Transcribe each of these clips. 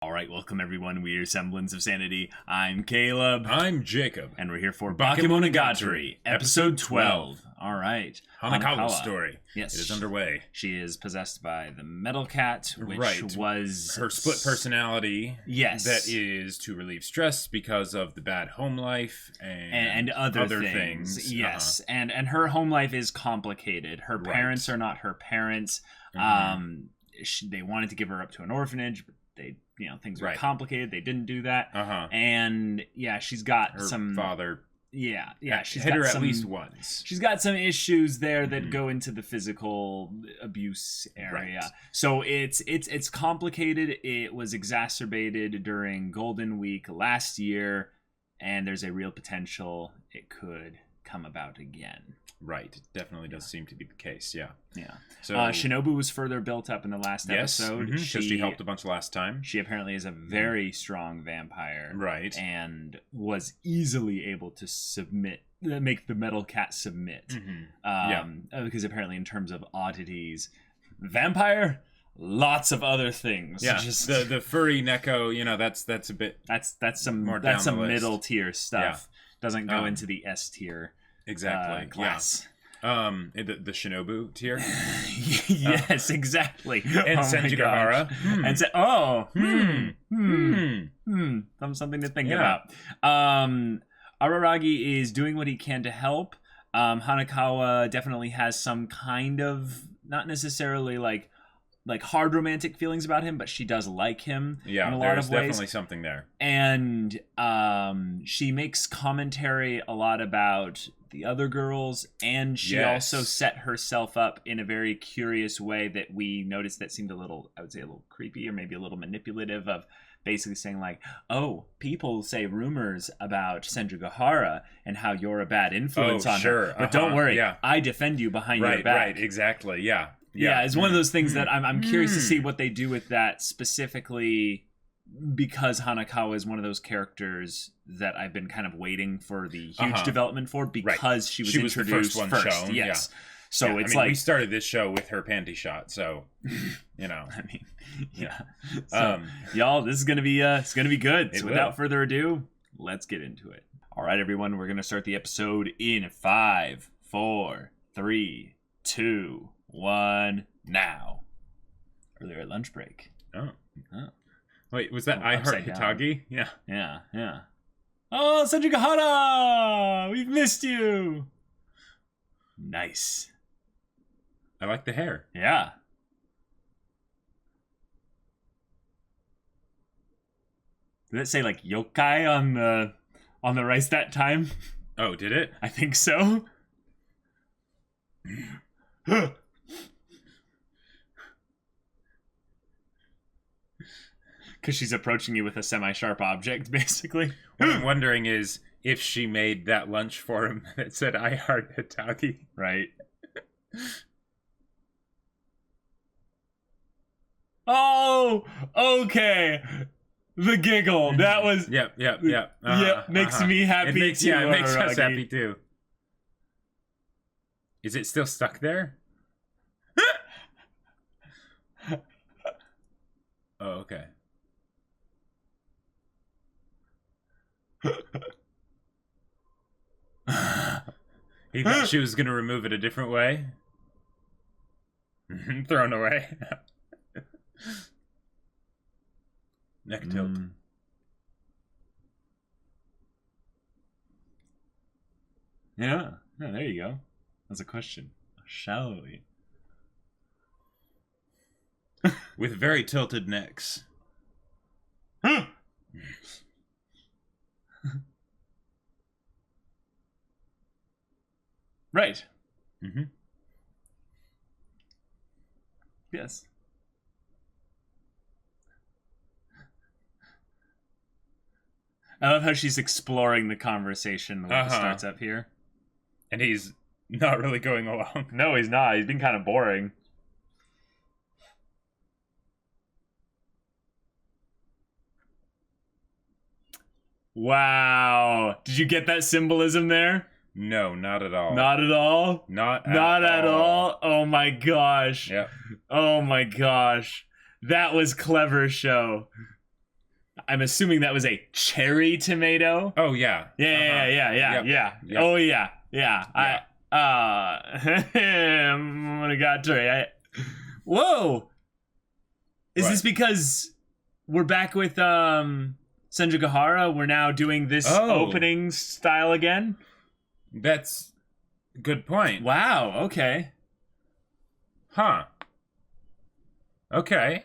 All right, welcome everyone. We're Semblance of Sanity. I'm Caleb. I'm Jacob. And we're here for Bakemonogatari, episode 12. All right. Hanakawa's story. Yes. It is underway. She is possessed by the Metal Cat, which was... her split personality. Yes. That is to relieve stress because of the bad home life and other things. Yes. And her home life is complicated. Her parents are not her parents. Mm-hmm. They wanted to give her up to an orphanage, but things were complicated. They didn't do that. And she's got her father. She's hit got her at least once. She's got some issues there that go into the physical abuse area. Right. So it's complicated. It was exacerbated during Golden Week last year, and there's a real potential it could come about again. Right. It definitely does seem to be the case. Yeah. Yeah. So Shinobu was further built up in the last episode. Because she helped a bunch last time. She apparently is a very strong vampire. Right. And was easily able to make the Metal Cat submit. Because apparently in terms of oddities, vampire, lots of other things. Yeah. Just the furry Neko, that's a bit that's some more that's some down the middle list. Tier stuff. Yeah. Doesn't go into the S tier. Exactly. Class. The Shinobu tier. Yes, exactly. And Senjougahara. Something to think about. Araragi is doing what he can to help. Hanakawa definitely has some kind of, not necessarily like hard romantic feelings about him, but she does like him in a lot of ways. There's definitely something there. And she makes commentary a lot about the other girls, and she also set herself up in a very curious way that we noticed that seemed a little creepy or maybe a little manipulative, of basically saying like, oh, people say rumors about Senjougahara and how you're a bad influence on her. But don't worry, I defend you behind your back. Right, exactly, yeah. Yeah, it's one of those things that I'm curious to see what they do with that, specifically because Hanakawa is one of those characters that I've been kind of waiting for the huge development for, because she was introduced the first one shown. Yes. Yeah. So it's like... we started this show with her panty shot, so, I mean, yeah. So, y'all, this is going to be good. So without further ado, let's get into it. All right, everyone, we're going to start the episode in 5, 4, 3, 2, 1, now. Earlier at lunch break. Oh. Wait, was that I Heart Hitagi? Yeah. Oh, Senjougahara! We've missed you! Nice. I like the hair. Yeah. Did it say like yokai on the rice that time? Oh, did it? I think so. Because she's approaching you with a semi-sharp object, basically. What I'm wondering is if she made that lunch for him that said, I Heart Hitagi. Right. Oh, okay. The giggle. That was... Yep. Makes me happy too. It makes us happy too. Is it still stuck there? Oh, okay. He thought she was going to remove it a different way. Thrown away. Neck tilt. Yeah, there you go. That's a question. Shall we? With very tilted necks. Right. Yes. I love how she's exploring the conversation when it starts up here. And he's not really going along. No, he's not. He's been kind of boring. Wow. Did you get that symbolism there? No, not at all. Not at all? Not at all? Oh my gosh. Yep. Oh my gosh. That was clever show. I'm assuming that was a cherry tomato. Oh yeah. Yeah. Yep. Oh yeah. Yeah. Monogatari. Whoa. Is What? this because we're back with Senjougahara? We're now doing this opening style again? That's a good point. Wow, okay. Huh. Okay.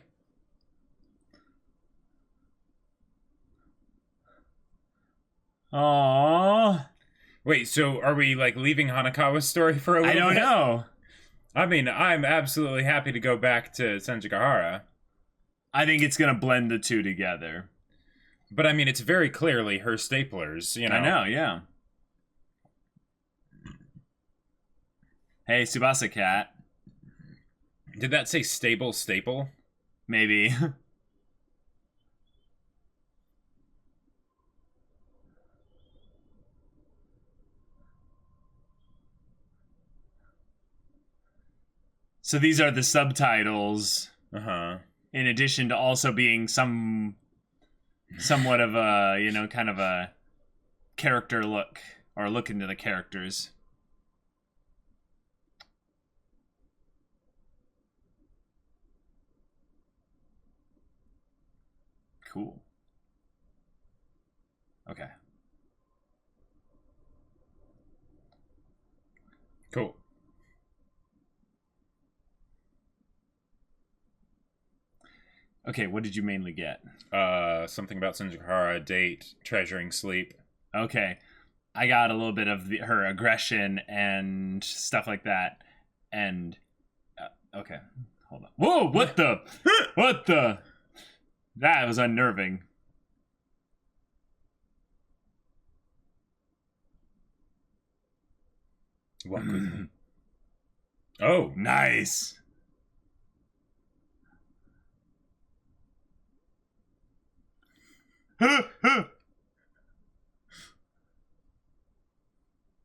Aww. Wait, so are we like leaving Hanakawa's story for a little bit? I don't know. I mean, I'm absolutely happy to go back to Senjougahara. I think it's gonna blend the two together. But I mean, it's very clearly her staplers, you know. I know, yeah. Hey, Tsubasa Cat. Did that say staple? Maybe. So these are the subtitles. Uh-huh. In addition to also being somewhat of a, kind of a character look, or look into the characters. Cool. Okay. Cool. Okay, what did you mainly get? Something about Senjougahara, date, treasuring sleep. Okay. I got a little bit of her aggression and stuff like that. And, okay. Hold on. Whoa, what the? What the? That was unnerving. Walk with me. Oh, nice.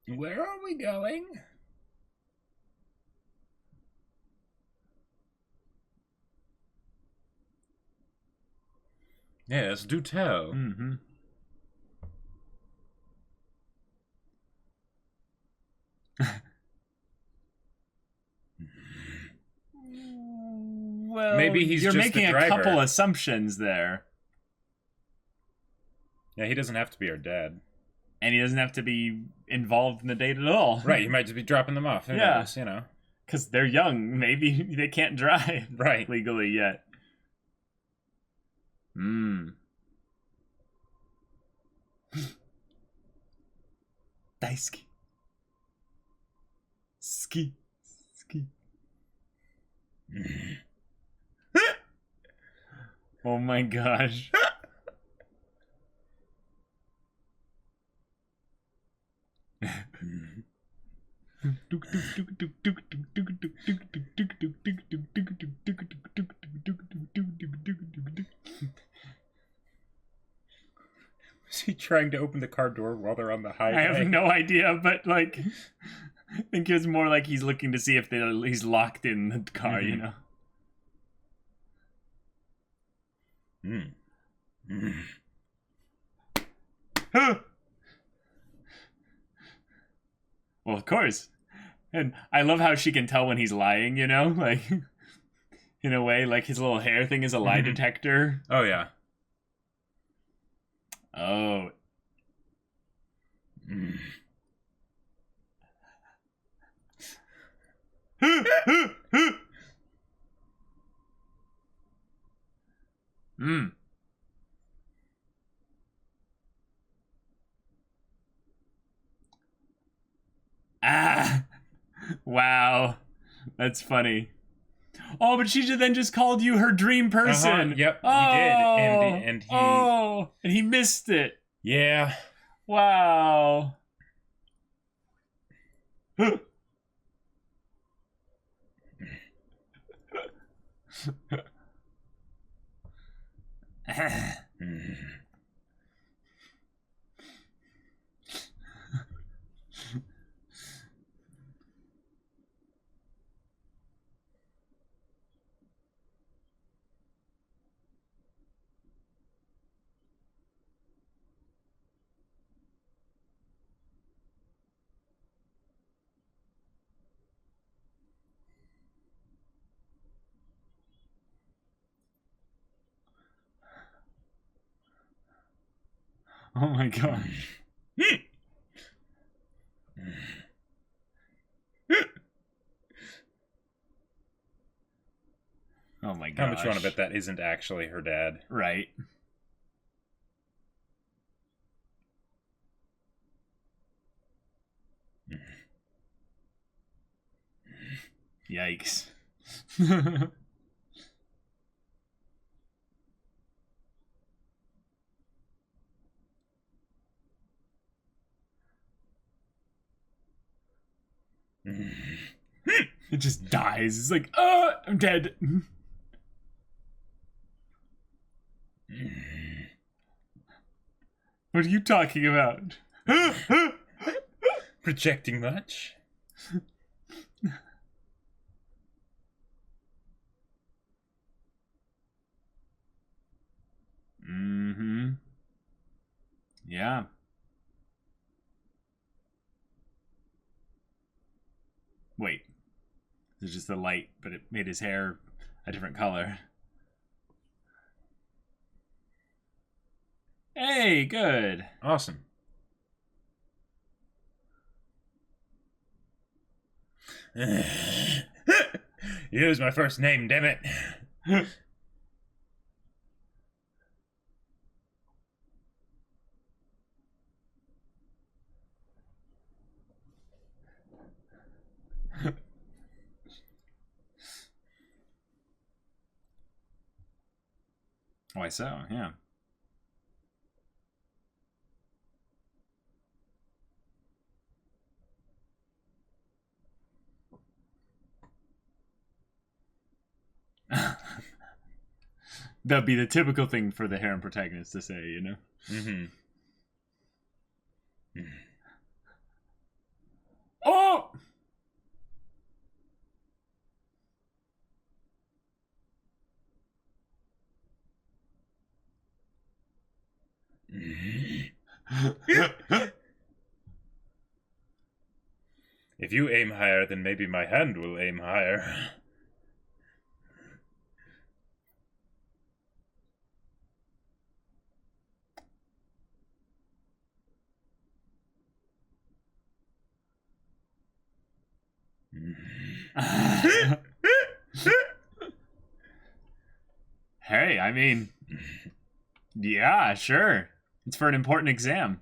where are we going? Yes, do tell. Mm-hmm. Well, maybe you're just making the a driver. couple assumptions there. Yeah, he doesn't have to be our dad. And he doesn't have to be involved in the date at all. Right, he might just be dropping them off. Who knows, you know. Because they're young. Maybe they can't drive legally yet. Daisuke. Ski. Oh my gosh. Is he trying to open the car door while they're on the highway? I have no idea, but I think it was more like he's looking to see if he's locked in the car, you know? Well, of course. And I love how she can tell when he's lying, you know? In a way, his little hair thing is a lie detector. Oh, yeah. Oh. Ah. Wow. That's funny. Oh, but she then just called you her dream person. Yep, he did. And he missed it. Yeah. Wow. Oh my gosh. Oh my gosh. How much you want to bet that isn't actually her dad? Right. Yikes. It just dies. It's like, I'm dead. What are you talking about? Projecting much? Mm-hmm. Yeah. Wait. It's just the light, but it made his hair a different color. Hey, good. Awesome. Use my first name, damn it. Why so? Yeah. That'd be the typical thing for the harem protagonist to say, you know? Mm-hmm. Oh! If you aim higher, then maybe my hand will aim higher. Hey, I mean, yeah, sure. It's for an important exam.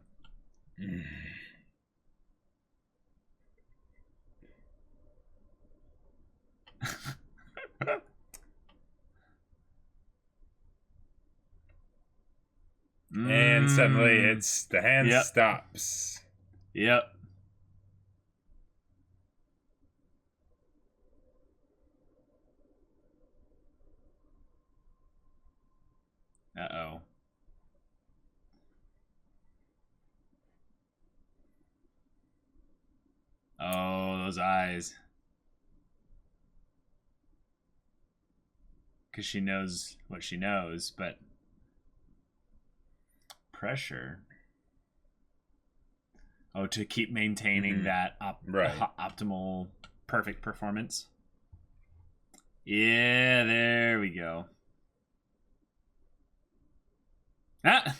And suddenly it's the hand stops. Yep. Uh-oh. Oh, those eyes. Because she knows what she knows, but pressure. Oh, to keep maintaining that optimal, perfect performance. Yeah, there we go. Ah!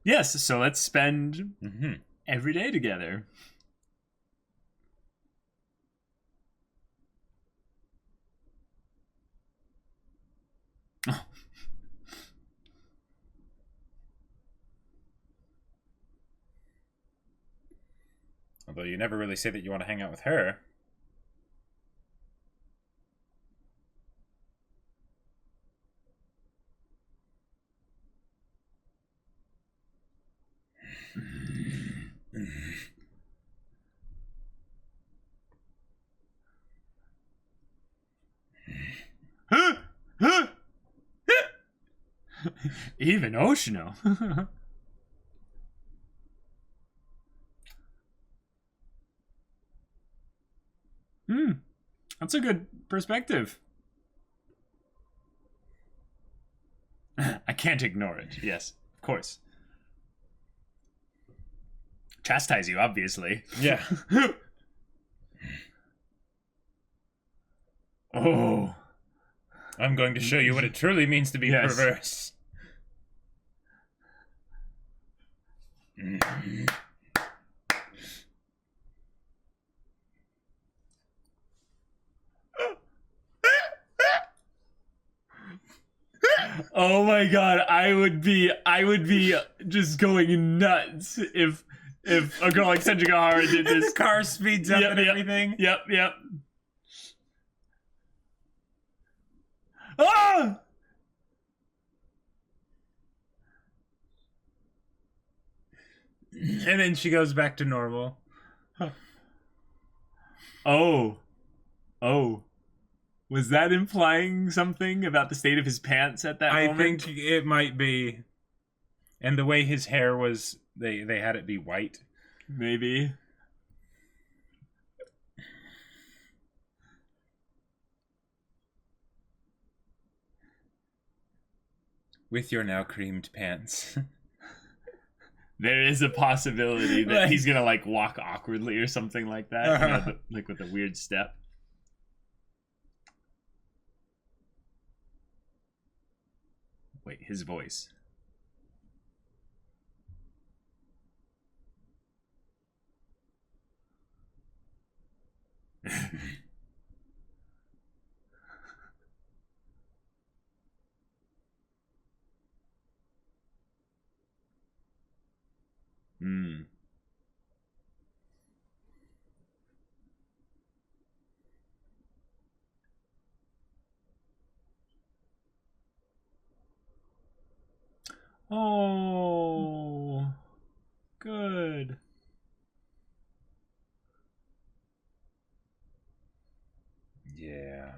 Yes, so let's spend every day together. Although you never really say that you want to hang out with her. Even Oshino. That's a good perspective. I can't ignore it. Yes, of course. Chastise you, obviously. Yeah. Oh. I'm going to show you what it truly means to be Yes. perverse. Oh my god, I would be just going nuts if a girl like Senjougahara did this. The car speeds up and everything. Yep. Ah! And then she goes back to normal. Oh. Was that implying something about the state of his pants at that moment? I think it might be. And the way his hair was, they had it be white. Maybe. With your now creamed pants. There is a possibility that he's gonna like walk awkwardly or something like that, you know, like with a weird step. Wait, his voice. Hmm. Oh, good. Yeah.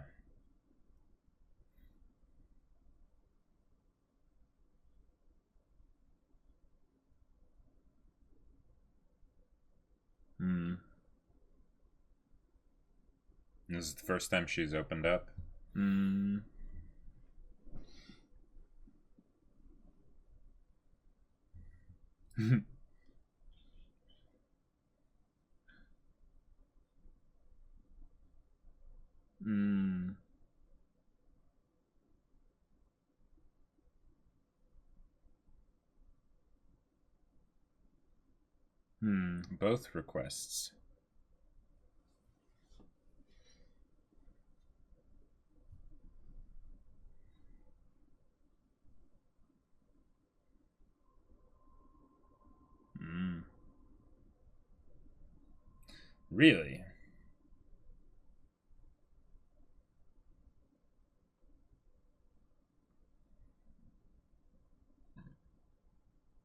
Hmm. This is the first time she's opened up. Hmm. Hmm. Hmm. Both requests. Hmm. Really?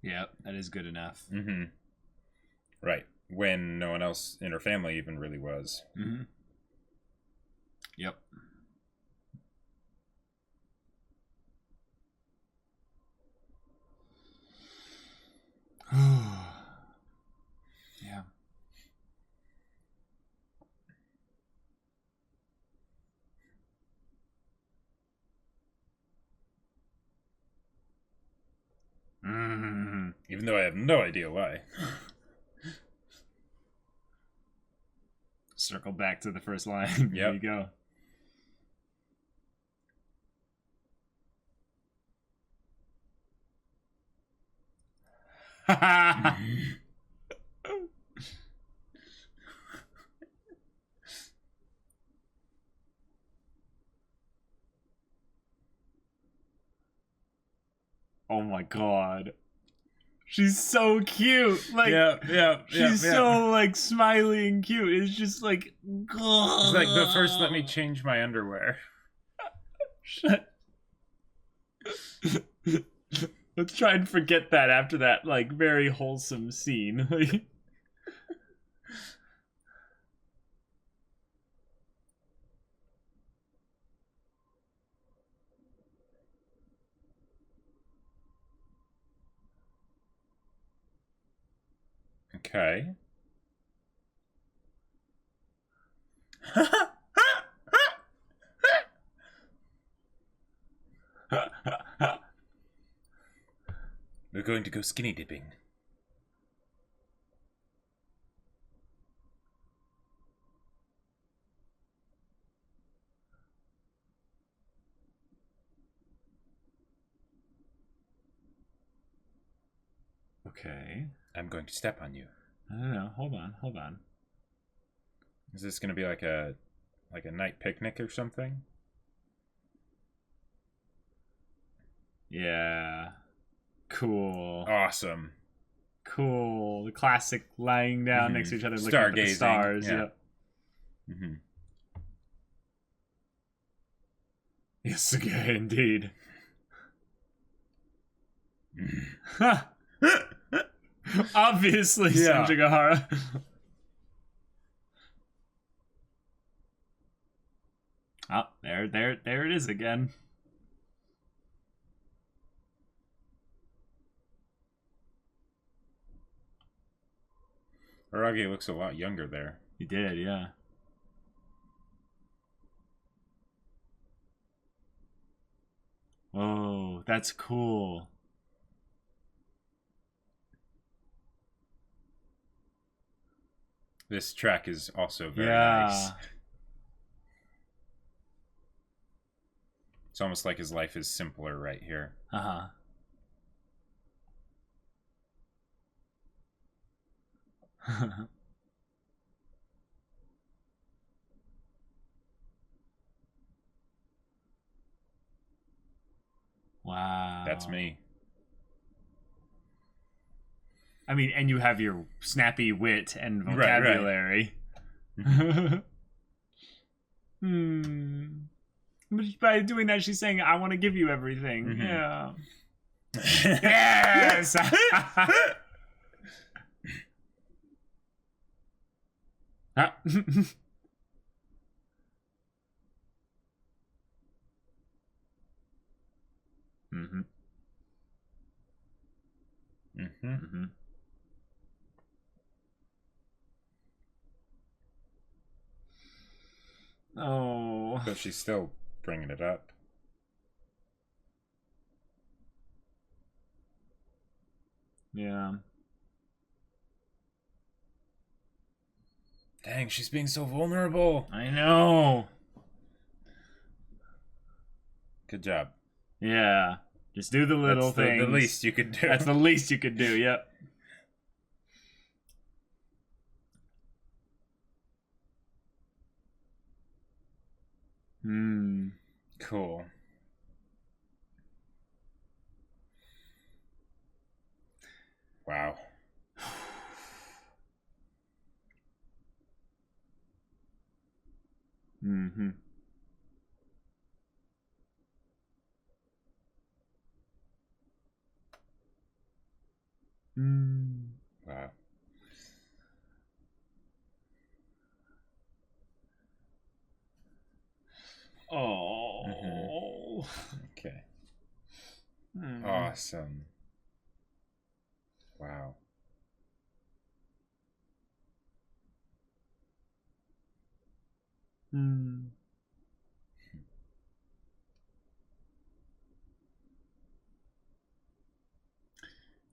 Yeah, that is good enough. Mm-hmm. Right. When no one else in her family even really was. Mm-hmm. Yep. Yeah. Mm. Even though I have no idea why. Circle back to the first line. There Yep. you go. Oh my god. She's so cute. Like, she's so like smiley and cute. It's just like, It's like, but first let me change my underwear. Shut. Let's try and forget that after that like very wholesome scene. Okay. We're going to go skinny dipping. Okay. I'm going to step on you. I don't know. Hold on. Is this going to be like a night picnic or something? Yeah. Cool. Awesome. Cool. The classic lying down next to each other looking up at the stars. Yeah. Yep. Mm-hmm. Yes, okay, indeed. Obviously, Yeah. Senjougahara. Oh, there it is again. Araragi looks a lot younger there. He did, yeah. Oh, that's cool. This track is also very nice. It's almost like his life is simpler right here. Uh-huh. Wow. That's me. I mean, and you have your snappy wit and vocabulary. Right. But by doing that, she's saying, I want to give you everything. Mm-hmm. Yeah. Yes! Ah. Mm-hmm. Mm-hmm. Mm-hmm. Oh. So she's still bringing it up. Yeah. Dang, she's being so vulnerable. I know. Good job. Yeah. Just do the little things. That's the least you could do. That's the least you could do, yep. Cool. Wow. Mm-hmm. Wow. Oh. Mm-hmm. Okay. Awesome. Wow.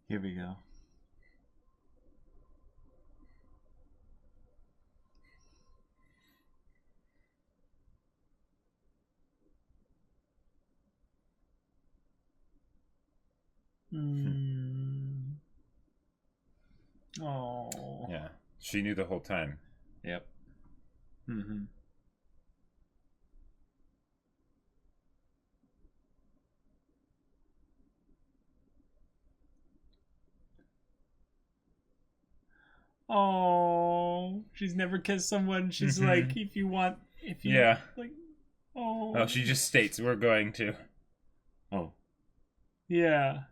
Here we go. Oh. Yeah. She knew the whole time. Yep. Mm-hmm. Oh, she's never kissed someone. She's like, if you like, oh. Oh, she just states we're going to. Oh. Yeah.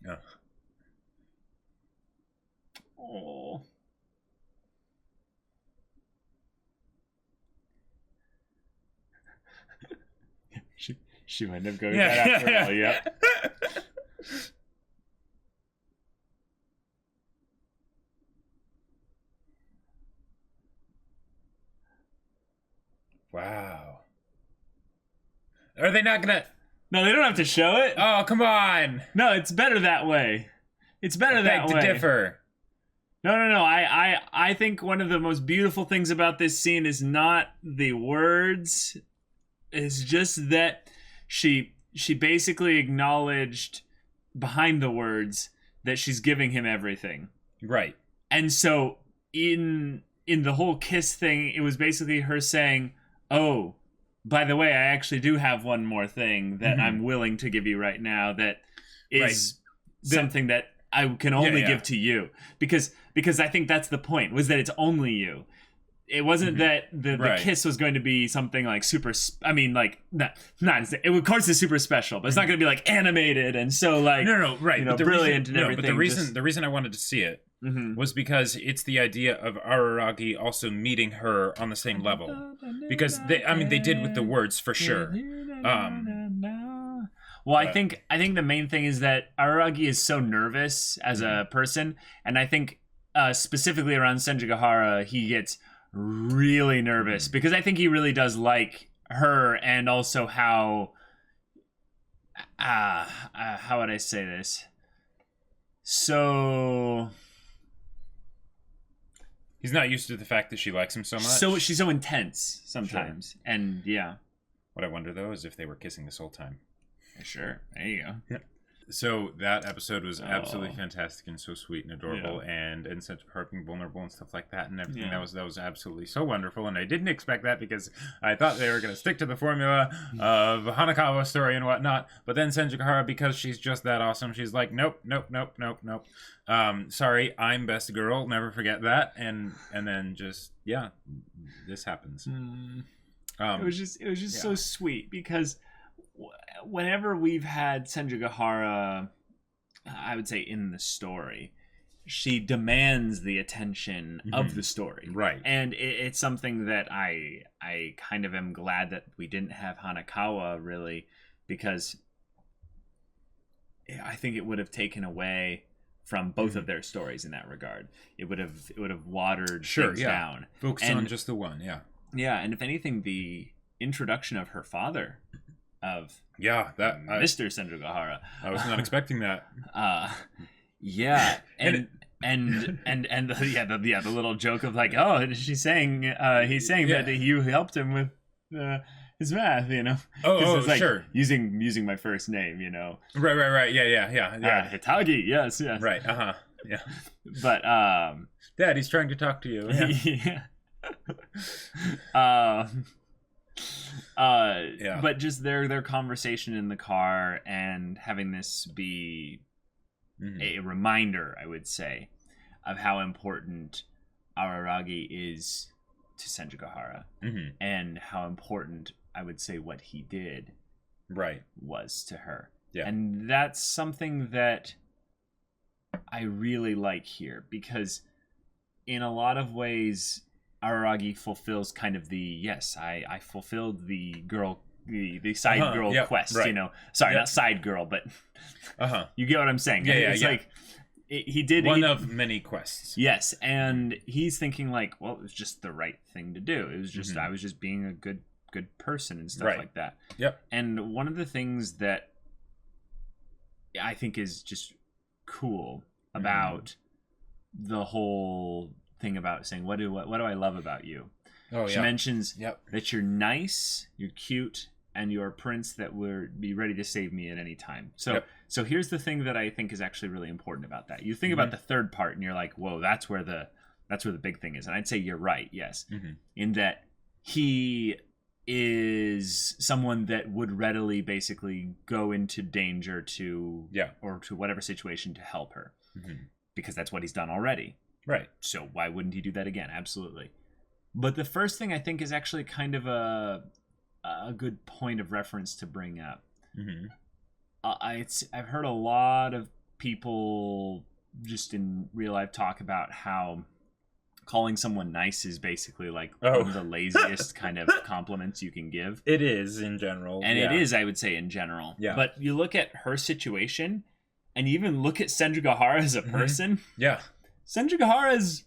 Oh. Oh. she might have gone that after all, yep. Wow. Are they not gonna... No, they don't have to show it. Oh, come on. No, it's better that way. It's better that way. Beg to differ. No. I think one of the most beautiful things about this scene is not the words. It's just that she basically acknowledged behind the words that she's giving him everything. Right. And so in the whole kiss thing, it was basically her saying, oh, by the way, I actually do have one more thing that I'm willing to give you right now that is something that I can only give to you. Because I think that's the point, was that it's only you. It wasn't that the kiss was going to be something like super... of course it's super special, but it's not going to be like animated and so like... No, right. But brilliant and everything. But the reason I wanted to see it was because it's the idea of Araragi also meeting her on the same level. Because they did with the words for sure. Well, I think the main thing is that Araragi is so nervous as a person, and I think specifically around Senjougahara, he gets really nervous because I think he really does like her, and also how would I say this? So he's not used to the fact that she likes him so much. So she's so intense sometimes, and yeah. What I wonder though is if they were kissing this whole time. Sure, there you go. Yeah. So that episode was absolutely fantastic and so sweet and adorable, and such being vulnerable and stuff like that and everything. Yeah. That was absolutely so wonderful, and I didn't expect that because I thought they were going to stick to the formula of Hanakawa's story and whatnot. But then Senjougahara, because she's just that awesome, she's like, nope. Sorry, I'm best girl. Never forget that. And then just this happens. It was just so sweet because whenever we've had Senjougahara, I would say in the story, she demands the attention of the story. Right. And it's something that I kind of am glad that we didn't have Hanakawa, really, because I think it would have taken away from both of their stories in that regard. It would have watered things down. Focus on just the one, Yeah, and if anything, the introduction of her father, of Mr. Senjougahara. I was not expecting that. The little joke of like, oh, she's saying he's saying that you helped him with his math, you know. Oh, like sure. Using my first name, you know. Right. Yeah. Hitagi, yes. Right. Yeah. But Dad, he's trying to talk to you. Yeah. But just their conversation in the car and having this be a reminder, I would say, of how important Araragi is to Senjougahara, and how important, I would say, what he did was to her. Yeah. And that's something that I really like here, because in a lot of ways Araragi fulfills kind of I fulfilled the girl, the side girl quest, you know. Sorry, not side girl, but you get what I'm saying. It's like he did one of many quests. Yes, and he's thinking like, well, it was just the right thing to do. It was just I was just being a good person and stuff like that. Yep. And one of the things that I think is just cool about the whole thing about saying what do I love about you. She mentions that you're nice, you're cute, and you're a prince that would be ready to save me at any time. So here's the thing that I think is actually really important about that. You think about the third part and you're like, whoa, that's where the big thing is. And I'd say you're right, yes. In that he is someone that would readily basically go into danger or to whatever situation to help her. Because that's what he's done already. Right. So why wouldn't he do that again? Absolutely. But the first thing I think is actually kind of a good point of reference to bring up. I've heard a lot of people just in real life talk about how calling someone nice is basically like one of the laziest kind of compliments you can give. It is in general. And it is, I would say, in general. Yeah. But you look at her situation, and you even look at Senjougahara as a person. Yeah. Senjougahara is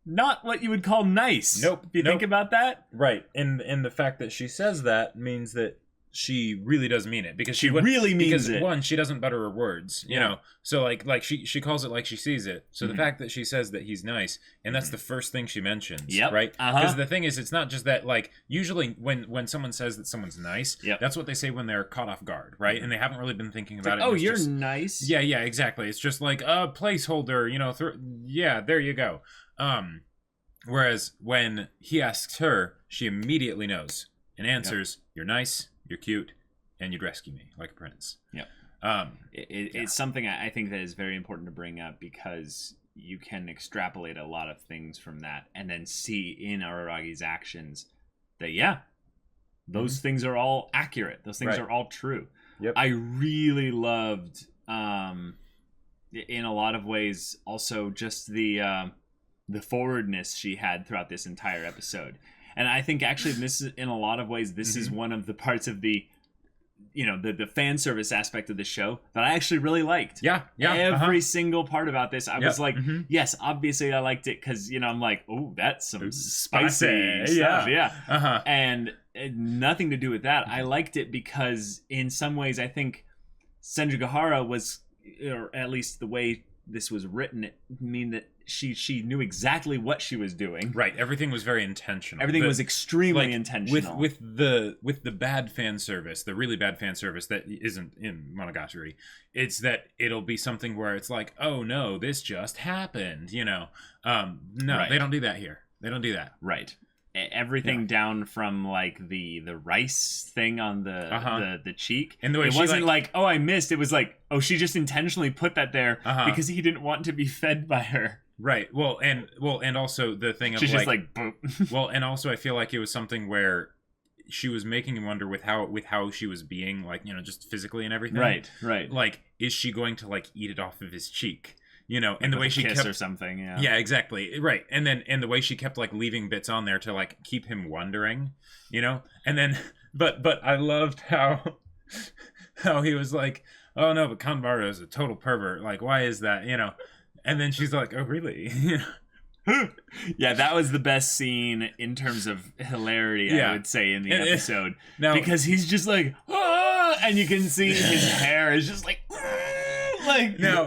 not what you would call nice. Nope. If you think about that. Right. And the fact that she says that means that she really does mean it, because she really means it. One, she doesn't butter her words, you know. So like she calls it like she sees it. So the fact that she says that he's nice, and that's the first thing she mentions, right? Because the thing is, it's not just that. Like usually when someone says that someone's nice, that's what they say when they're caught off guard, right? And they haven't really been thinking about it. Oh, you're nice. Yeah, exactly. It's just like a placeholder, you know. There you go. Whereas when he asks her, she immediately knows and answers, "You're nice, you're cute, and you'd rescue me like a prince." It's something I think that is very important to bring up, because you can extrapolate a lot of things from that and then see in Araragi's actions that those things are all accurate. Those things are all true. I really loved in a lot of ways also just the forwardness she had throughout this entire episode. And I think actually this is, in a lot of ways, this is one of the parts of the fan service aspect of the show that I actually really liked. Every single part about this, I was like, yes, obviously I liked it, because I'm like, oh, that's some spicy stuff. And nothing to do with that. I liked it because in some ways I think Senjougahara was, or at least the way this was written, it mean that she knew exactly what she was doing. Right, everything was very intentional. Everything was extremely intentional. With the bad fan service, the really bad fan service that isn't in Monogatari, it's that it'll be something where it's like, oh no, this just happened, you know. No, they don't do that here. They don't do that. Right. Everything down from like the rice thing on the cheek, and the way it wasn't like, oh, I missed. It was like, oh, she just intentionally put that there because he didn't want to be fed by her. Right. Well, and also the thing of she's just like boop. Well, and also I feel like it was something where she was making him wonder with how she was being, like, you know, just physically and everything. Right. Like, is she going to like eat it off of his cheek? You know, and like the way she kiss kept or something, yeah, exactly, right, and the way she kept like leaving bits on there to like keep him wondering, you know, and then, but I loved how he was like, oh no, but Kanbara is a total pervert, like why is that, you know, and then she's like, oh really, yeah, that was the best scene in terms of hilarity, I would say, in the episode, because he's just like, ah! And you can see his hair is just like. Like no,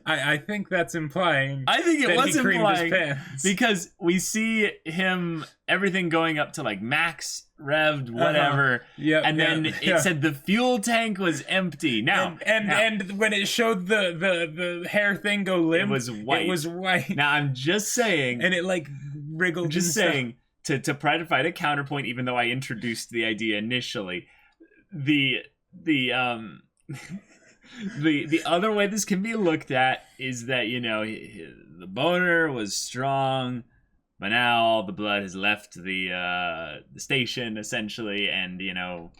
I think that's implying. I think it was implying his pants. Because we see him, everything going up to like max revved, whatever. And then it said the fuel tank was empty. Now and when it showed the hair thing go limp, it was white. Now I'm just saying, and it like wriggled. Just saying to try to find a counterpoint, even though I introduced the idea initially. The other way this can be looked at is that, you know, the boner was strong, but now the blood has left the station essentially, and you know,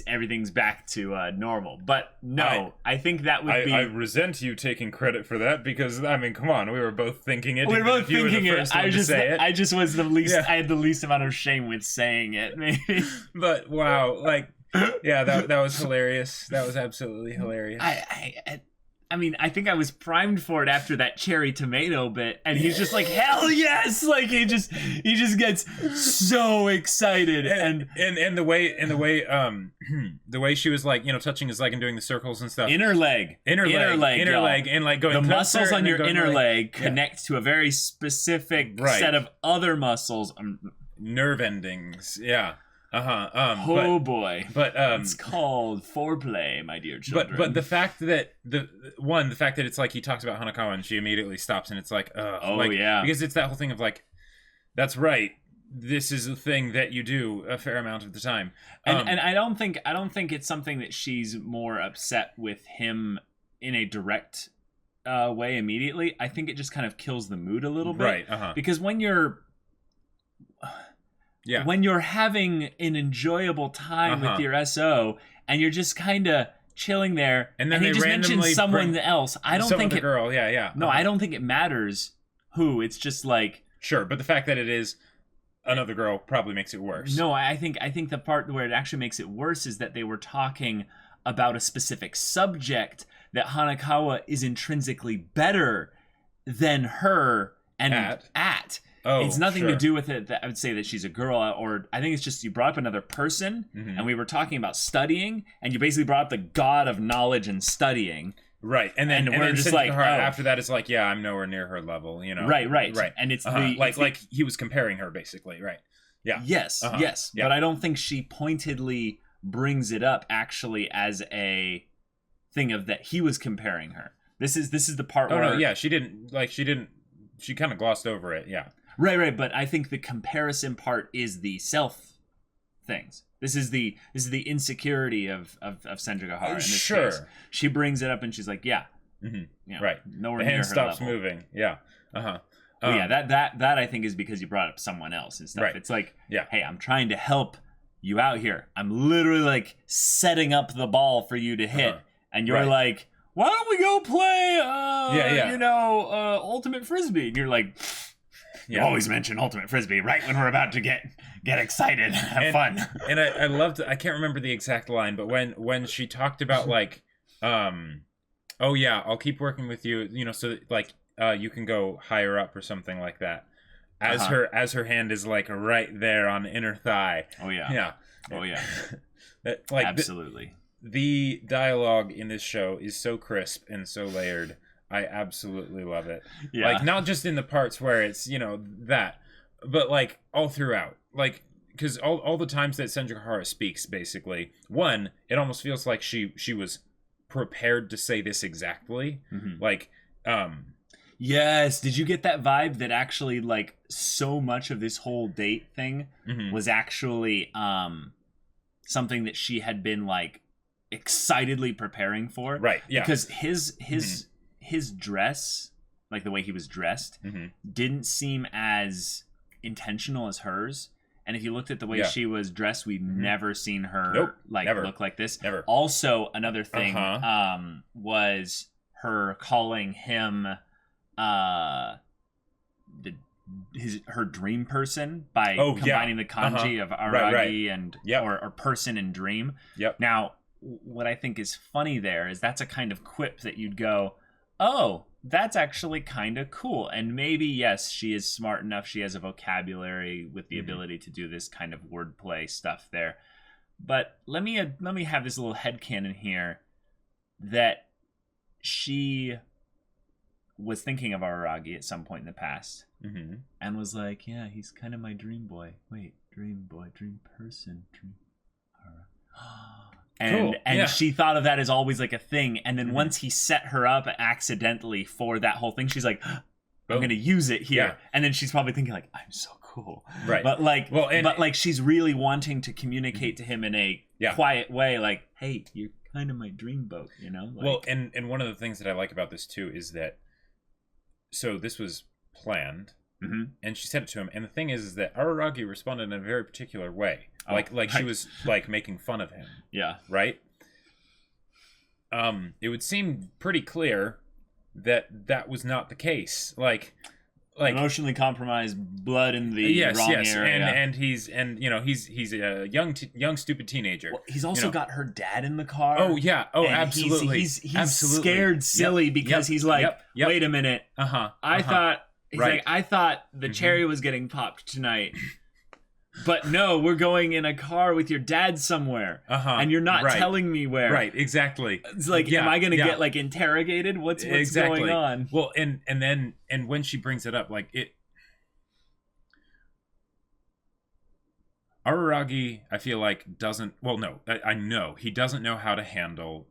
everything's back to normal. But no, I think that would be. I resent you taking credit for that, because I mean, come on, we were both thinking it. We were both thinking it. I just was the least. I had the least amount of shame with saying it, maybe. But wow, like. Yeah, that was hilarious. That was absolutely hilarious. I mean, I think I was primed for it after that cherry tomato bit, and he's just like, hell yes! Like he just gets so excited, and the way she was like, you know, touching his leg and doing the circles and stuff. Inner leg, and like going. The muscles on your inner leg connect to a very specific set of other muscles, nerve endings. Yeah. Boy. But it's called foreplay, my dear children. But the fact that it's like he talks about Hanakawa and she immediately stops, and it's like, because it's that whole thing of like, that's right, this is a thing that you do a fair amount of the time. And I don't think it's something that she's more upset with him in a direct way immediately. I think it just kind of kills the mood a little bit. Right. Because when you're having an enjoyable time with your SO, and you're just kind of chilling there, and then he just mentions someone else, I don't think girl, No, I don't think it matters who. It's just like, sure, but the fact that it is another girl probably makes it worse. No, I think the part where it actually makes it worse is that they were talking about a specific subject that Hanakawa is intrinsically better than her and at. it's nothing to do with it that I would say that she's a girl, or I think it's just you brought up another person, and we were talking about studying, and you basically brought up the god of knowledge and studying. Right, and then we're just like, after that, it's like, I'm nowhere near her level, Right, and it's like he was comparing her, basically, right? Yeah. Yes, yes, but I don't think she pointedly brings it up actually as a thing of that he was comparing her. This is the part where she kind of glossed over it, Right, but I think the comparison part is the self things. This is the insecurity of Senjougahara in this case. She brings it up and she's like, right. Nowhere near her stops level. moving. Yeah. That I think is because you brought up someone else and stuff. Right. It's like, hey, I'm trying to help you out here. I'm literally like setting up the ball for you to hit, and you're like, why don't we go play ultimate frisbee? And you're like, you always mention ultimate frisbee right when we're about to get excited, have fun. And I loved, I can't remember the exact line, but when she talked about like, I'll keep working with you, so that, like, you can go higher up or something like that. As her hand is like right there on the inner thigh. Like, absolutely. The dialogue in this show is so crisp and so layered. I absolutely love it. Yeah. Like, not just in the parts where it's, that, but like all throughout. Like, because all the times that Senjougahara speaks, basically, one, it almost feels like she was prepared to say this exactly. Like, yes. Did you get that vibe that actually, like, so much of this whole date thing was actually something that she had been, like, excitedly preparing for? Right, yeah. Because his dress, like the way he was dressed, didn't seem as intentional as hers. And if you looked at the way she was dressed, we've never seen her look like this. Never. Also, another thing was her calling him her dream person by combining the kanji of Araragi and or person and dream. Now, what I think is funny there is that's a kind of quip that you'd go, oh, that's actually kind of cool. And maybe, yes, she is smart enough. She has a vocabulary with the ability to do this kind of wordplay stuff there. But let me have this little headcanon here that she was thinking of Araragi at some point in the past and was like, yeah, he's kind of my dream boy. Wait, dream boy, dream person, dream And she thought of that as always like a thing. And then once he set her up accidentally for that whole thing, she's like, I'm going to use it here. Yeah. And then she's probably thinking like, I'm so cool. Right. But like, she's really wanting to communicate to him in a quiet way. Like, hey, you're kind of my dream boat, Like, and one of the things that I like about this too is that, so this was planned and she said it to him. And the thing is that Araragi responded in a very particular way. She was like making fun of him. Yeah. Right? It would seem pretty clear that was not the case. Like emotionally compromised, blood in the wrong area. And he's a young stupid teenager. Well, he's also got her dad in the car. Oh yeah. Oh, absolutely. He's scared silly because he's like, wait a minute. I thought I thought the cherry was getting popped tonight. But no, we're going in a car with your dad somewhere, and you're not telling me where. Right, exactly. It's like, am I going to get like interrogated? What's going on? Well, and when she brings it up, like Araragi, I feel like doesn't. Well, no, I know he doesn't know how to handle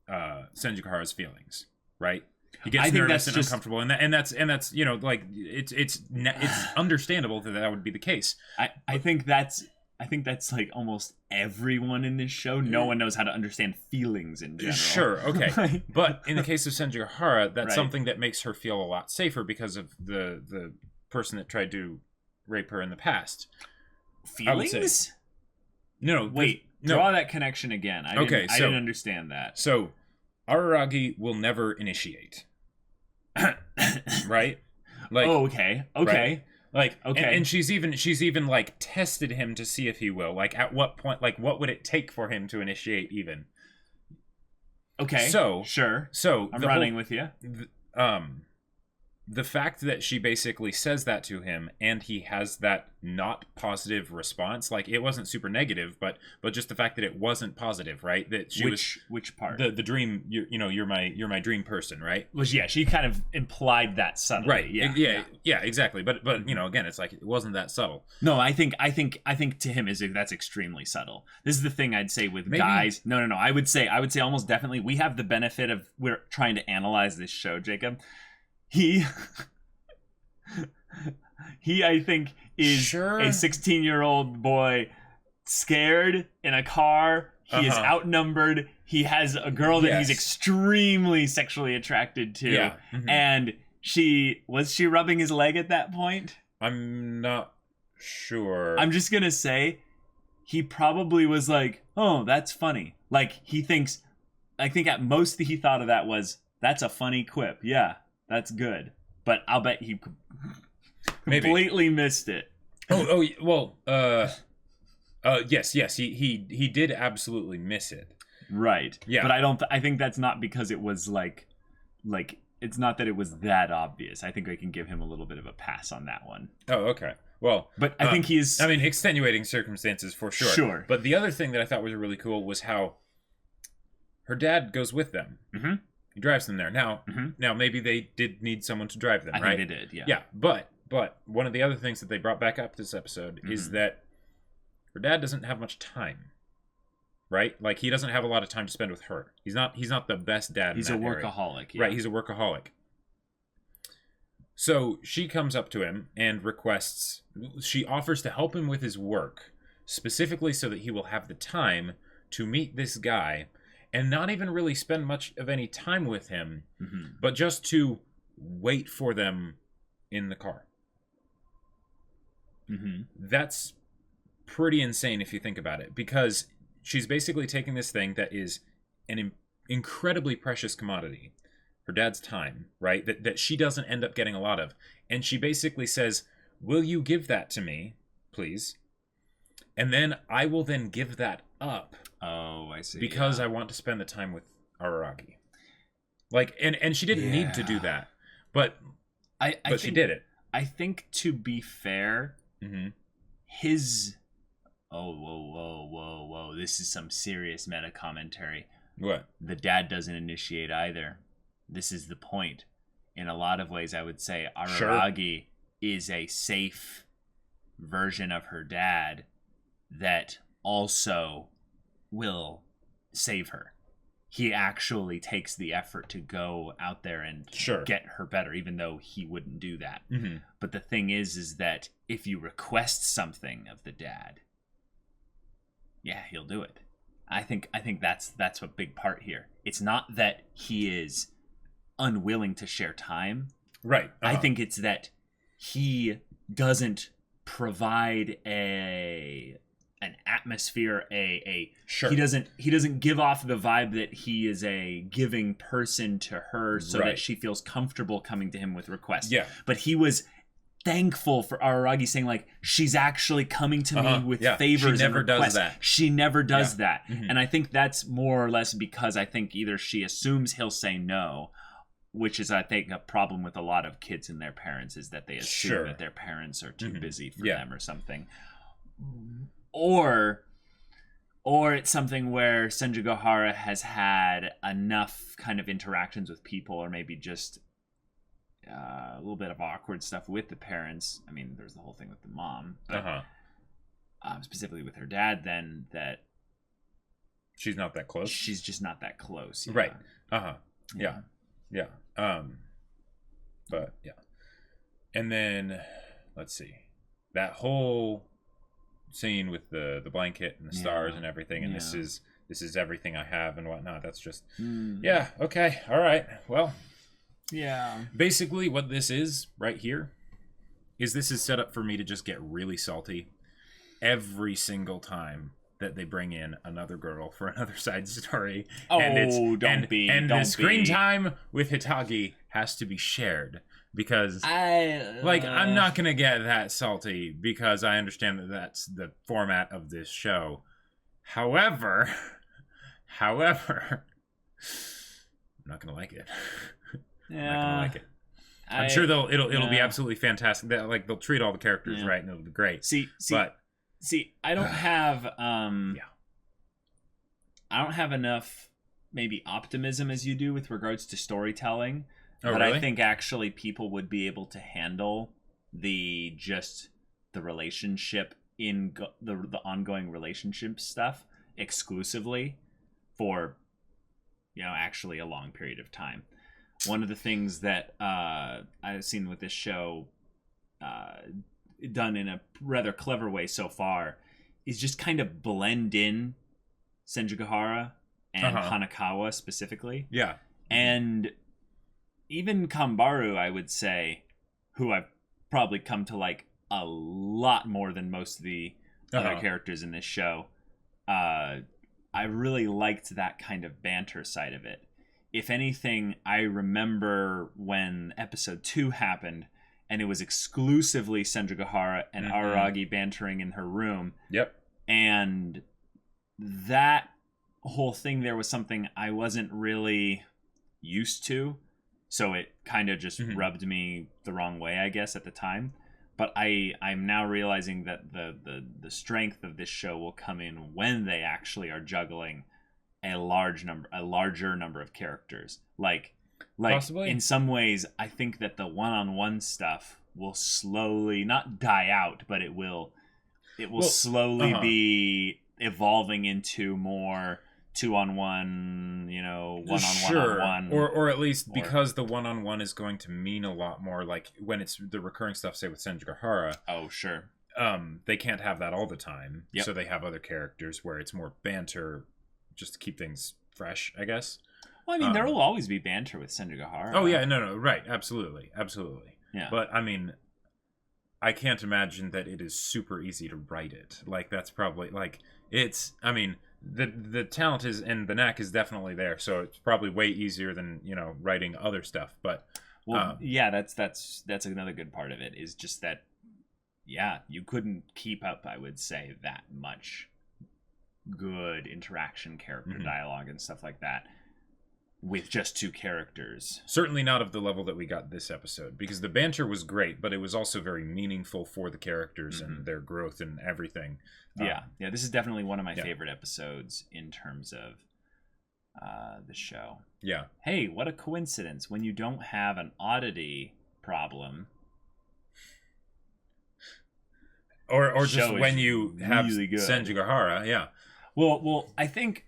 Senjougahara's feelings, right? He gets nervous and uncomfortable, and that's like it's understandable that would be the case. I think that's like almost everyone in this show. No one knows how to understand feelings in general. Sure, okay, but in the case of Senjougahara, that's something that makes her feel a lot safer because of the person that tried to rape her in the past. Feelings? No, draw that connection again. I didn't understand that. So, Araragi will never initiate. Right? Like, okay. Right? Like, okay. And she's even like tested him to see if he will. Like, at what point, like, what would it take for him to initiate even? Okay. So, sure. So I'm running with you. the fact that she basically says that to him and he has that not positive response, like it wasn't super negative, but just the fact that it wasn't positive, right? That she which part? The dream, you're my dream person, right? Was she kind of implied that subtly. Right. Yeah, exactly. But again, it's like it wasn't that subtle. No, I think to him that's extremely subtle. This is the thing I'd say with guys. No. I would say almost definitely we have the benefit of we're trying to analyze this show, Jacob. He I think is a 16-year-old boy scared in a car. He is outnumbered. He has a girl that he's extremely sexually attracted to. Yeah. And was she rubbing his leg at that point? I'm not sure. I'm just going to say he probably was like, "Oh, that's funny." Like I think at most he thought of that was, "That's a funny quip. Yeah. That's good." But I'll bet he completely missed it. Yes, he did absolutely miss it. Right. Yeah. But I think that's not because it was like it's not that it was that obvious. I think I can give him a little bit of a pass on that one. Oh, okay. Well, but I think he's extenuating circumstances for sure. Sure. But the other thing that I thought was really cool was how her dad goes with them. Mm-hmm. He drives them there. Now maybe they did need someone to drive them, right? I think they did, yeah. Yeah, but one of the other things that they brought back up this episode is that her dad doesn't have much time, right? Like, he doesn't have a lot of time to spend with her. He's not the best dad. He's a workaholic, yeah. Right, he's a workaholic. So she comes up to him and she offers to help him with his work, specifically so that he will have the time to meet this guy and not even really spend much of any time with him, but just to wait for them in the car. That's pretty insane if you think about it, because she's basically taking this thing that is an incredibly precious commodity, her dad's time, right? That she doesn't end up getting a lot of. And she basically says, "Will you give that to me, please? And then I will then give that up." Oh, I see. Because I want to spend the time with Araragi. Like, and she didn't need to do that, but she did it. I think, to be fair, his... Oh, whoa. This is some serious meta commentary. What? The dad doesn't initiate either. This is the point. In a lot of ways, I would say Araragi is a safe version of her dad that also will save her. He actually takes the effort to go out there and get her better, even though he wouldn't do that. But the thing is that if you request something of the dad, yeah, he'll do it. I think that's a big part here. It's not that he is unwilling to share time. Right. I think it's that he doesn't provide an atmosphere, he doesn't give off the vibe that he is a giving person to her so that she feels comfortable coming to him with requests. Yeah. But he was thankful for Araragi saying, like, she's actually coming to me with favors and requests. She never does that. And I think that's more or less because I think either she assumes he'll say no, which is, I think, a problem with a lot of kids and their parents, is that they assume that their parents are too busy for them or something. Or it's something where Senjougahara has had enough kind of interactions with people, or maybe just a little bit of awkward stuff with the parents. I mean, there's the whole thing with the mom, but specifically with her dad, then that she's not that close. She's just not that close. Yeah. Right. Yeah. But yeah. And then let's see. That whole scene with the blanket and the stars and everything, and this is everything I have and whatnot. That's just okay, all right, well, basically what this is right here is this is set up for me to just get really salty every single time that they bring in another girl for another side story. And the screen time with Hitagi has to be shared, because I'm not gonna get that salty, because I understand that that's the format of this show. However, I'm not gonna like it. I'm not gonna like it. I'm sure it'll be absolutely fantastic. Like they'll treat all the characters right, and it'll be great. See, I don't have I don't have enough maybe optimism as you do with regards to storytelling. But really? I think actually people would be able to handle the relationship in the ongoing relationship stuff exclusively for actually a long period of time. One of the things that I've seen with this show done in a rather clever way so far is just kind of blend in Senjougahara and Hanakawa specifically. Yeah. And even Kambaru, I would say, who I've probably come to like a lot more than most of the other characters in this show, I really liked that kind of banter side of it. If anything, I remember when episode 2 happened, and it was exclusively Senjougahara and Araragi bantering in her room. Yep. And that whole thing there was something I wasn't really used to. So it kind of just rubbed me the wrong way, I guess, at the time. But I'm now realizing that the strength of this show will come in when they actually are juggling a larger number of characters. Like possibly. In some ways, I think that the one-on-one stuff will slowly not die out, but it will slowly be evolving into more 2-on-1, one-on-one-on-one. Or at least because the one-on-one is going to mean a lot more, like when it's the recurring stuff, say with Senjougahara. Oh, sure. They can't have that all the time. Yep. So they have other characters where it's more banter just to keep things fresh, I guess. Well, I mean, there will always be banter with Senjougahara. Oh, yeah, no, right. Absolutely. Yeah. But, I mean, I can't imagine that it is super easy to write it. Like, that's probably, like, it's, I mean, the talent is, and the knack is definitely there, so it's probably way easier than, writing other stuff, but... Well, yeah, that's another good part of it, is just that, yeah, you couldn't keep up, I would say, that much good interaction, character dialogue, and stuff like that with just 2 characters. Certainly not of the level that we got this episode, because the banter was great, but it was also very meaningful for the characters and their growth and everything. Yeah, this is definitely one of my favorite episodes in terms of the show. Yeah. Hey, what a coincidence when you don't have an oddity problem. Or just when you have really Senjougahara, yeah. Well, I think...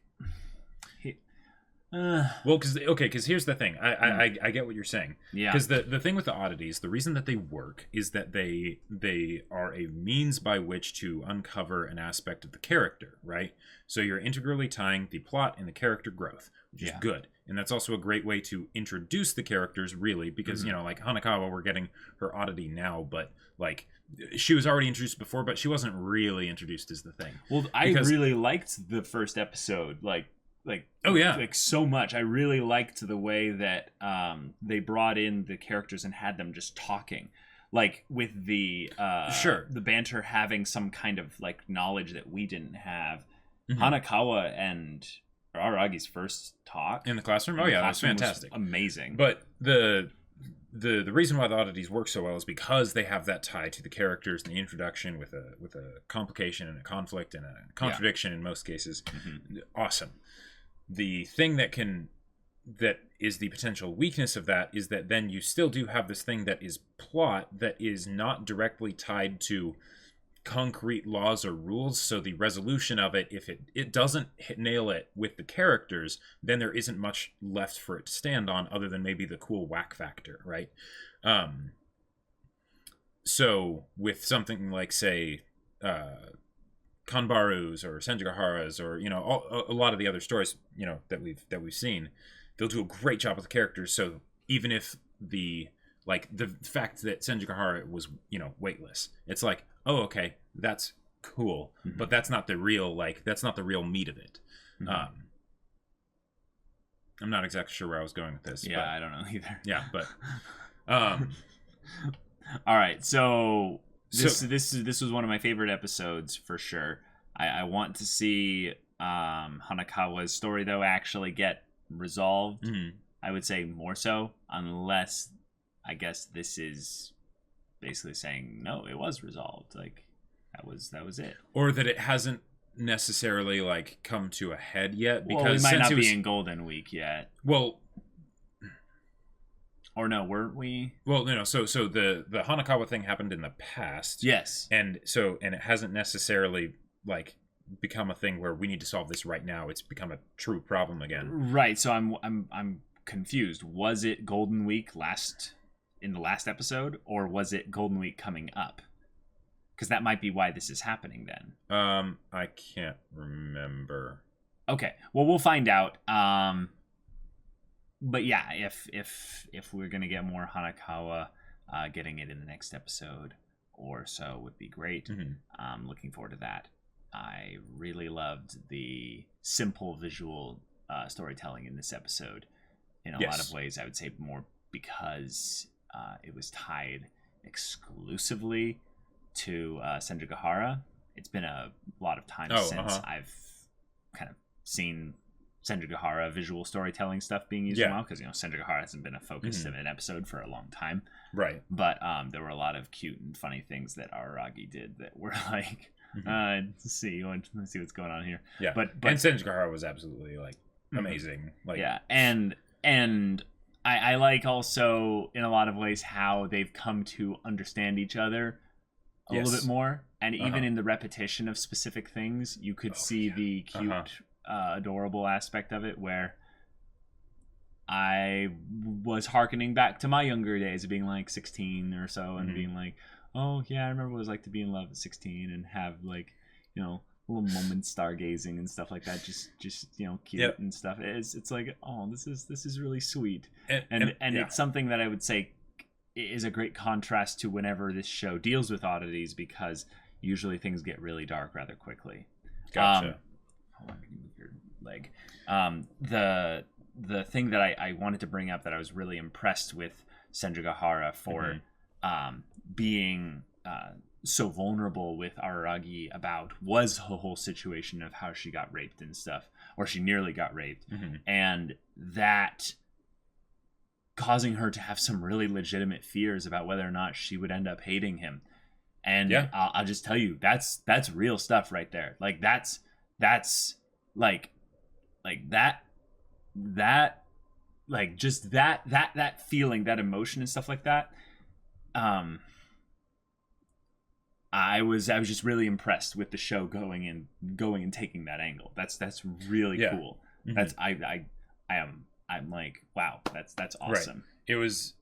because here's the thing. I get what you're saying. Yeah. Because the thing with the oddities, the reason that they work is that they are a means by which to uncover an aspect of the character, right? So you're integrally tying the plot and the character growth, which is good. And that's also a great way to introduce the characters, really, because, like Hanakawa, we're getting her oddity now, but, like, she was already introduced before, but she wasn't really introduced as the thing. Well, I really liked the first episode, like so much. I really liked the way that they brought in the characters and had them just talking, like with the the banter having some kind of like knowledge that we didn't have. Hanakawa and Araragi's first talk in the classroom. That was fantastic, amazing. But the reason why the oddities work so well is because they have that tie to the characters and the introduction with a complication and a conflict and a contradiction in most cases. Awesome. The thing that is the potential weakness of that is that then you still do have this thing that is plot that is not directly tied to concrete laws or rules. So the resolution of it, if it doesn't nail it with the characters, then there isn't much left for it to stand on other than maybe the cool whack factor, right? So with something like, say, Kanbaru's or Senjougahara's or a lot of the other stories that we've seen, they'll do a great job with the characters. So even if the fact that Senjougahara was weightless, it's like, oh, okay, that's cool, but that's not the real meat of it. I'm not exactly sure where I was going with this. Yeah, I don't know either. Yeah, but all right, so this was one of my favorite episodes for sure. I want to see Hanakawa's story though actually get resolved. I would say more so, unless I guess this is basically saying, no, it was resolved. Like, that was it. Or that it hasn't necessarily, like, come to a head yet. Because well, we might not be in Golden Week yet. Well... Or no, weren't we? Well, no. So the Hanakawa thing happened in the past. Yes. And it hasn't necessarily, like, become a thing where we need to solve this right now. It's become a true problem again. Right. So I'm confused. Was it Golden Week in the last episode, or was it Golden Week coming up? Because that might be why this is happening then. I can't remember. Okay. Well, we'll find out. But yeah, if we're gonna get more Hanakawa, getting it in the next episode or so would be great. Mm-hmm. Looking forward to that. I really loved the simple visual storytelling in this episode. In a lot of ways, I would say more because it was tied exclusively to Senjougahara. It's been a lot of time since I've kind of seen Senjougahara visual storytelling stuff being used in a while, because Senjougahara hasn't been a focus of an episode for a long time, right? But there were a lot of cute and funny things that Araragi did that were like, let's see what's going on here. Yeah, but and Senjougahara was absolutely like amazing. Like, yeah, and I like also in a lot of ways how they've come to understand each other a little bit more, and even in the repetition of specific things, you could see the cute. Adorable aspect of it, where I was hearkening back to my younger days of being like 16 or so, and being like, oh yeah, I remember what it was like to be in love at 16 and have like, little moments stargazing and stuff like that, just cute and stuff. It's like, oh, this is really sweet, and it's something that I would say is a great contrast to whenever this show deals with oddities, because usually things get really dark rather quickly. Gotcha. Hold on, can you move your leg? The thing that I wanted to bring up that I was really impressed with Senjougahara for being so vulnerable with Araragi about was the whole situation of how she got raped and stuff, or she nearly got raped, and that causing her to have some really legitimate fears about whether or not she would end up hating him. And I'll just tell you, that's real stuff right there. Like that's like that like just that feeling, that emotion and stuff like that. I was just really impressed with the show going and taking that angle. That's really cool. That's I'm like, wow, that's awesome. Right. It was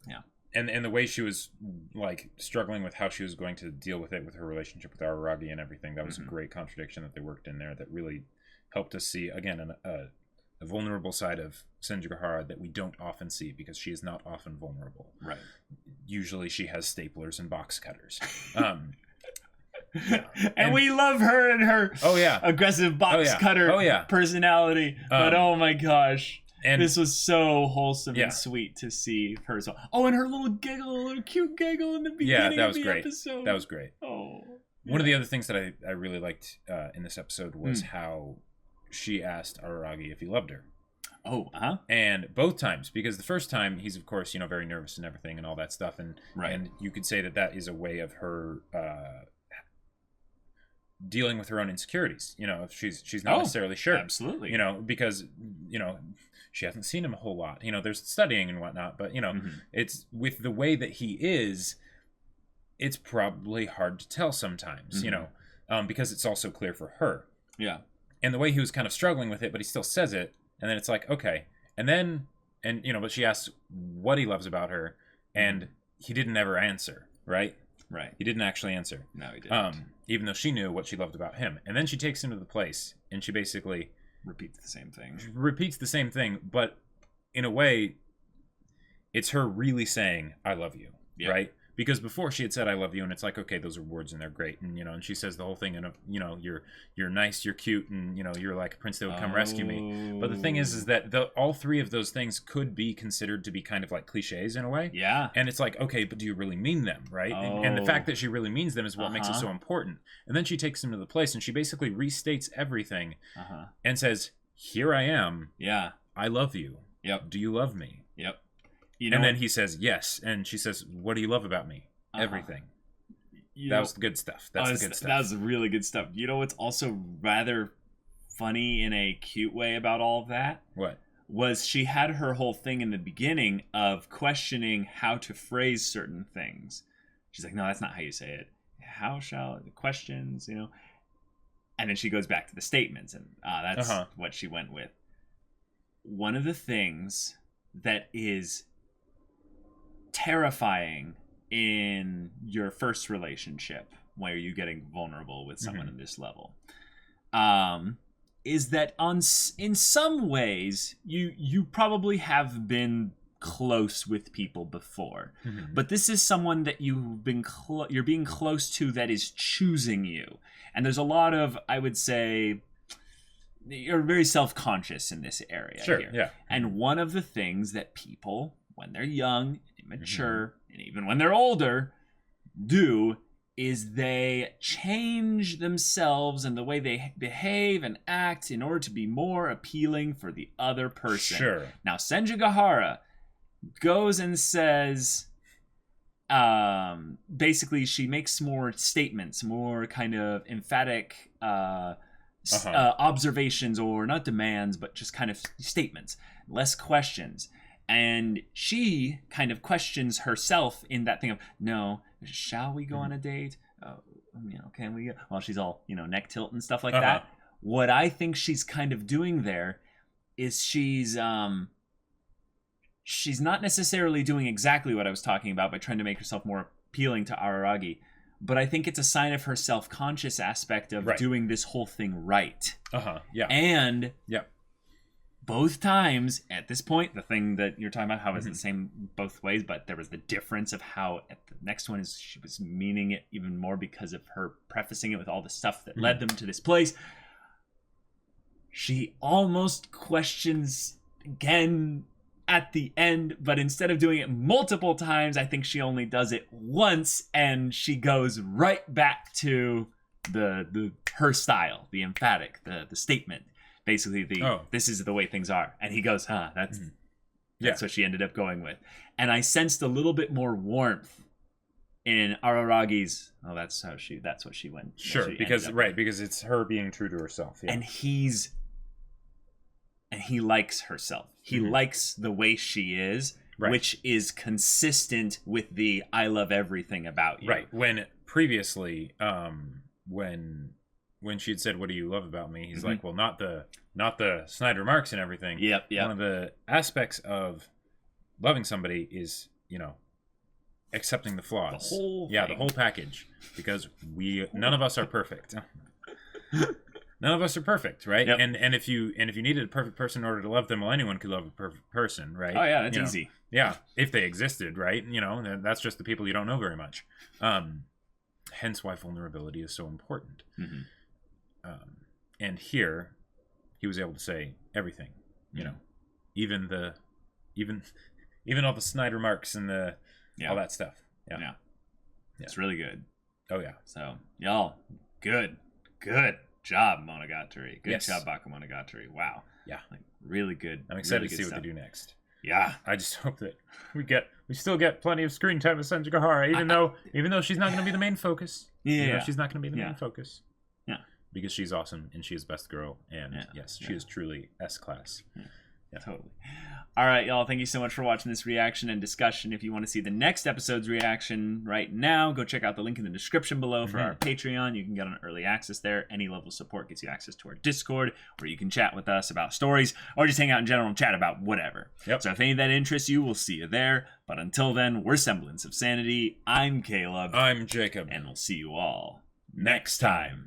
and the way she was like struggling with how she was going to deal with it with her relationship with Araragi and everything. That was a great contradiction that they worked in there that really helped us see again a vulnerable side of Senjougahara that we don't often see, because she is not often vulnerable. Right. Usually she has staplers and box cutters. And we love her and her aggressive box cutter personality. But oh my gosh. And this was so wholesome and sweet to see her. And her little cute giggle in the beginning of the episode. That was great. Oh. One of the other things that I really liked in this episode was how she asked Araragi if he loved her. Oh, And both times, because the first time he's of course very nervous and everything and all that stuff, and you could say that is a way of her dealing with her own insecurities. If she's not necessarily sure. Absolutely. Because she hasn't seen him a whole lot. There's studying and whatnot, but it's with the way that he is, it's probably hard to tell sometimes. Because it's also clear for her. Yeah. And the way he was kind of struggling with it, but he still says it, and then it's like, okay. But she asks what he loves about her, and he didn't ever answer, right? Right. He didn't actually answer. No, he didn't. Even though she knew what she loved about him. And then she takes him to the place, and she basically repeats the same thing. But in a way, it's her really saying, I love you, right? Because before she had said, I love you, and it's like, okay, those are words and they're great. And, and she says the whole thing, and, you're nice, you're cute, and, you're like a prince that would come rescue me. But the thing is that all three of those things could be considered to be kind of like cliches in a way. Yeah. And it's like, okay, but do you really mean them, right? And the fact that she really means them is what makes it so important. And then she takes him to the place, and she basically restates everything and says, here I am. Yeah. I love you. Yep. Do you love me? Yep. And then he says, yes. And she says, what do you love about me? Everything. That was the good stuff. That's the good stuff. That was really good stuff. You know what's also rather funny in a cute way about all of that? What? Was she had her whole thing in the beginning of questioning how to phrase certain things. She's like, no, that's not how you say it. How shall the questions, And then she goes back to the statements, and that's what she went with. One of the things that is terrifying in your first relationship, where you're getting vulnerable with someone at this level, is that in some ways you probably have been close with people before, but this is someone that you're being close to that is choosing you, and there's a lot of, I would say, you're very self-conscious in this area. Sure, here. yeah. And one of the things that people, when they're young, immature, and even when they're older, do is they change themselves and the way they behave and act in order to be more appealing for the other person. Sure. Now, Senjougahara goes and says, basically, she makes more statements, more kind of emphatic observations, or not demands, but just kind of statements, less questions. And she kind of questions herself in that thing of, no, shall we go on a date? Can we? Well, she's all, neck tilt and stuff like that. What I think she's kind of doing there is she's not necessarily doing exactly what I was talking about by trying to make herself more appealing to Araragi, but I think it's a sign of her self-conscious aspect of doing this whole thing right. Yeah. And both times at this point, the thing that you're talking about, how it's the same both ways, but there was the difference of how at the next one is she was meaning it even more because of her prefacing it with all the stuff that led them to this place. She almost questions again at the end, but instead of doing it multiple times, I think she only does it once, and she goes right back to her style, the emphatic, the statement. Basically, this is the way things are. And he goes, that's what she ended up going with. And I sensed a little bit more warmth in Araragi's, that's what she went. Sure, because it's her being true to herself. Yeah. And he likes herself. He likes the way she is, which is consistent with the I love everything about you. Right. When previously, when she'd said, what do you love about me? He's like, well, not the snide remarks and everything. Yep. One of the aspects of loving somebody is, accepting the flaws. The whole package. Because none of us are perfect. None of us are perfect, right? Yep. And if you needed a perfect person in order to love them, well, anyone could love a perfect person, right? Oh yeah, that's easy. Yeah, if they existed, right? That's just the people you don't know very much. Hence why vulnerability is so important. And here, he was able to say everything. Even all the snide remarks and all that stuff. Yeah. It's really good. Oh yeah. So y'all, good job, Monogatari. Good job, Bakemonogatari. Wow. Yeah. Really good. I'm excited really to see stuff. what they do next. Yeah. I just hope that we still get plenty of screen time with Senjougahara, even though she's not going to be the main focus. Yeah. She's not going to be the main focus. Yeah. Because she's awesome and she is best girl, and yes, she is truly S-class. Yeah, totally. All right, y'all. Thank you so much for watching this reaction and discussion. If you want to see the next episode's reaction right now, go check out the link in the description below for our Patreon. You can get on early access there. Any level of support gets you access to our Discord, where you can chat with us about stories or just hang out in general and chat about whatever. Yep. So if any of that interests you, we'll see you there. But until then, we're Semblance of Sanity. I'm Caleb. I'm Jacob. And we'll see you all next time.